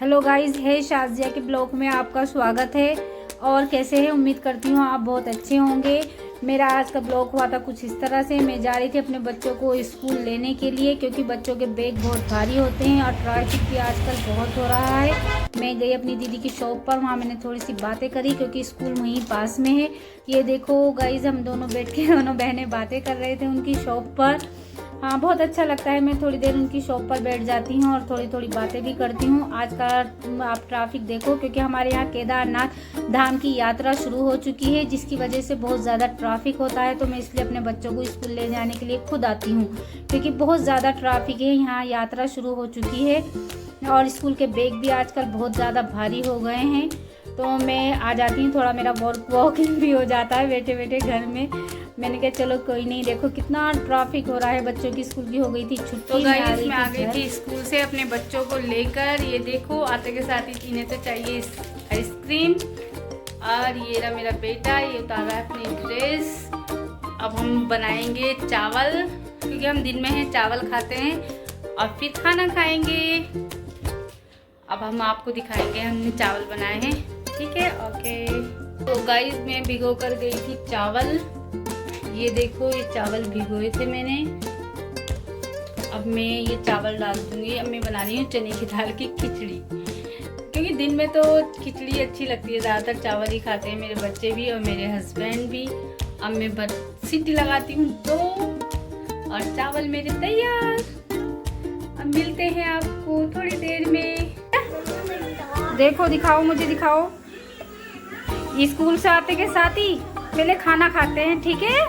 Hello guys, है शाजिया के blog में आपका स्वागत है। और कैसे हैं? उम्मीद करती हूँ आप बहुत अच्छे होंगे। मेरा आज का ब्लॉग हुआ था कुछ इस तरह से। मैं जा रही थी अपने बच्चों को स्कूल लेने के लिए, क्योंकि बच्चों के बैग बहुत भारी होते हैं और ट्रैफिक भी आजकल बहुत हो रहा है। मैं गई अपनी दीदी की शॉप पर, वहाँ मैंने थोड़ी सी बातें करी क्योंकि स्कूल वहीं पास में है। ये देखो गाइस, हम दोनों बैठ के दोनों बहनें बातें कर रहे थे उनकी शॉप पर। हाँ, बहुत अच्छा लगता है। मैं थोड़ी देर उनकी शॉप पर बैठ जाती हूँ और थोड़ी थोड़ी बातें भी करती हूँ। आज का आप ट्रैफिक देखो, क्योंकि हमारे यहाँ केदारनाथ धाम की यात्रा शुरू हो चुकी है, जिसकी वजह से बहुत ज़्यादा ट्रैफिक होता है। तो मैं इसलिए अपने बच्चों को स्कूल ले जाने के लिए खुद आती हूँ, क्योंकि बहुत ज़्यादा ट्रैफिक है। यहाँ यात्रा शुरू हो चुकी है और स्कूल के बैग भी आजकल बहुत ज़्यादा भारी हो गए हैं। तो मैं आ जाती हूँ, थोड़ा मेरा वॉकिंग भी हो जाता है बैठे बैठे घर में। मैंने कहा चलो कोई नहीं। देखो कितना ट्रैफिक हो रहा है, बच्चों की स्कूल की हो गई थी छुट्टी। तो गाइस, मैं आ गई थी स्कूल से अपने बच्चों को लेकर। ये देखो, आते के साथ ही इन्हें तो चाहिए आइसक्रीम। और ये रहा मेरा बेटा, ये उतारा है अपनी ड्रेस। अब हम बनाएंगे चावल, क्योंकि हम दिन में हैं चावल खाते हैं और फिर खाना खाएंगे। अब हम आपको दिखाएंगे हमने चावल बनाए हैं, ठीक है? ओके। तो गाइस, मैं भिगो कर गई थी चावल। ये देखो, ये चावल भिगोए थे मैंने। अब मैं ये चावल डाल दूंगी। अब मैं बना रही हूँ चने की दाल की खिचड़ी, क्योंकि दिन में तो खिचड़ी अच्छी लगती है, ज़्यादातर चावल ही खाते हैं मेरे बच्चे भी और मेरे हस्बैंड भी। अब मैं बस सीटी लगाती हूँ तो, और चावल मेरे तैयार। अब मिलते हैं आपको थोड़ी देर में। देखो, दिखाओ, मुझे दिखाओ। स्कूल से आते के साथ ही पहले खाना खाते हैं, ठीक है?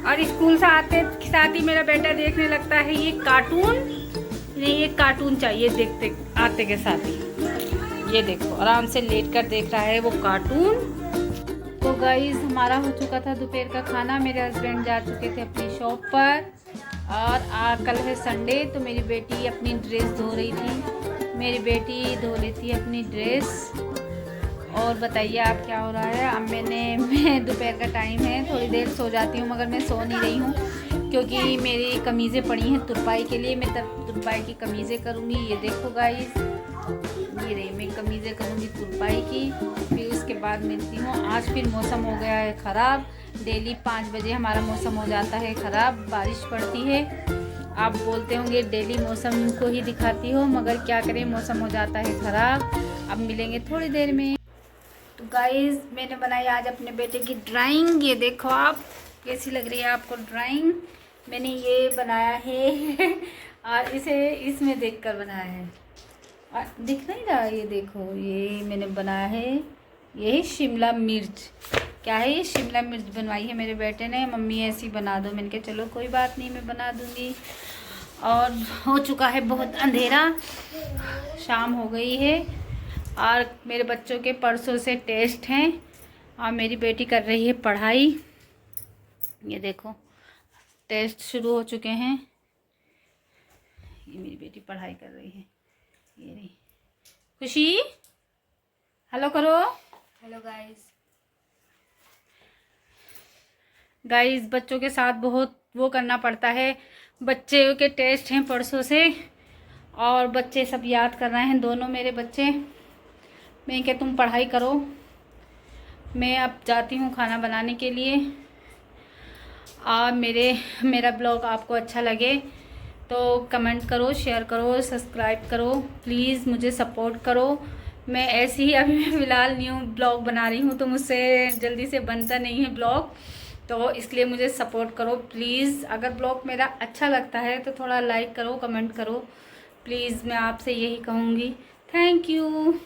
और स्कूल से आते के साथ ही मेरा बेटा देखने लगता है ये कार्टून। नहीं, ये कार्टून चाहिए देखते आते के साथ ही। ये देखो, आराम से लेट कर देख रहा है वो कार्टून। तो गाइस, हमारा हो चुका था दोपहर का खाना। मेरे हस्बैंड जा चुके थे अपनी शॉप पर। और कल है संडे, तो मेरी बेटी अपनी ड्रेस धो रही थी। मेरी बेटी धो लेती है अपनी ड्रेस। और बताइए आप क्या हो रहा है? अब मैं दोपहर का टाइम है, थोड़ी देर सो जाती हूँ, मगर मैं सो नहीं रही हूँ, क्योंकि मेरी कमीज़ें पड़ी हैं तुरपाई के लिए। मैं तब तुरपाई की कमीज़ें करूँगी। ये देखो गाइस, ये रही मैं कमीज़ें करूँगी तुरपाई की। फिर उसके बाद मिलती हूँ। आज फिर मौसम हो गया है ख़राब। डेली 5 बजे हमारा मौसम हो जाता है ख़राब, बारिश पड़ती है। आप बोलते होंगे डेली मौसम को ही दिखाती हो, मगर क्या करें, मौसम हो जाता है ख़राब। अब मिलेंगे थोड़ी देर में। तो गाइस, मैंने बनाई आज अपने बेटे की ड्राइंग। ये देखो आप, कैसी लग रही है आपको ड्राइंग? मैंने ये बनाया है और इसे इसमें देखकर बनाया है। और दिख नहीं रहा? ये देखो, ये मैंने बनाया है, ये है शिमला मिर्च। क्या है ये? शिमला मिर्च बनवाई है मेरे बेटे ने। मम्मी ऐसी बना दो। मैंने कहा चलो कोई बात नहीं, मैं बना दूँगी। और हो चुका है बहुत अंधेरा, शाम हो गई है। और मेरे बच्चों के परसों से टेस्ट हैं और मेरी बेटी कर रही है पढ़ाई। ये देखो, टेस्ट शुरू हो चुके हैं। ये मेरी बेटी पढ़ाई कर रही है। ये रही खुशी, हेलो करो। Hello guys. गाइस, बच्चों के साथ बहुत वो करना पड़ता है। बच्चे के टेस्ट हैं परसों से और बच्चे सब याद कर रहे हैं, दोनों मेरे बच्चे। मैं क्या, तुम पढ़ाई करो, मैं अब जाती हूँ खाना बनाने के लिए। और मेरा ब्लॉग आपको अच्छा लगे तो कमेंट करो, शेयर करो, सब्सक्राइब करो, प्लीज़ मुझे सपोर्ट करो। मैं ऐसे ही अभी मैं फ़िलहाल न्यू ब्लॉग बना रही हूँ, तो मुझसे जल्दी से बनता नहीं है ब्लॉग, तो इसलिए मुझे सपोर्ट करो प्लीज़। अगर ब्लॉग मेरा अच्छा लगता है तो थोड़ा लाइक करो, कमेंट करो प्लीज़। मैं आपसे यही कहूँगी। Thank you.